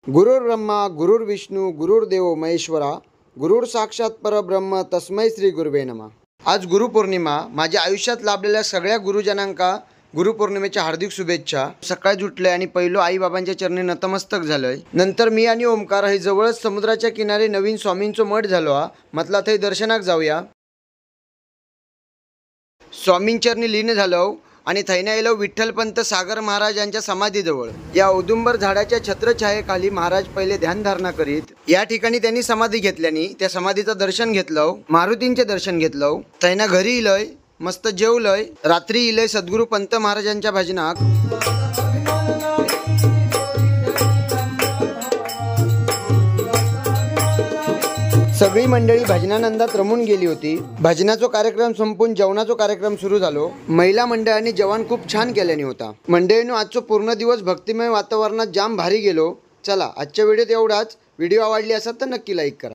गुरुर्ब्रह्मा गुरुर्विष्णू गुरुर्देव महेश्वरा गुरुर साक्षात परब्रह्म तस्मै श्री गुरुवे नमः। आज गुरुपौर्णिमा। माझ्या आयुष्यात लाभलेल्या सगळ्या गुरुजनांका गुरुपौर्णिमेच्या हार्दिक शुभेच्छा। सकाळी उठले आणि पहिलो आई बाबांच्या चरणी नतमस्तक झालोय। नंतर मी आणि ओमकार हे जवळच समुद्राच्या किनारे नवीन स्वामींचो मठ झालो हा। म्हटला थंय दर्शनाक जाऊया। स्वामींचरणी लीन झालो आणि थैना येलो विठ्ठलपंत सागर महाराज यांच्या समाधीजवळ। या औदुंबर झाडाच्या छत्रछायेखाली महाराज पहिले ध्यानधारणा करीत। या ठिकाणी त्यांनी समाधी घेतल्यानी त्या समाधीचं दर्शन घेतलं, मारुतींचे दर्शन घेतलं। थैना घरी इलय, मस्त जेवलय, रात्री इलय सद्गुरू पंत महाराजांच्या भजनाक। सगळी मंडळी भजनानंदात रमून गेली होती। भजनाचा कार्यक्रम संपून जेवणाचा कार्यक्रम सुरू झालो। महिला मंडळाने जेवण खूप छान केल्याने होता। मंडळीनो आजचा पूर्ण दिवस भक्तिमय वातावरणात जाम भारी गेलो। चला आजच्या व्हिडिओत एवढाच। व्हिडिओ आवडली असेल तर नक्की लाईक करा।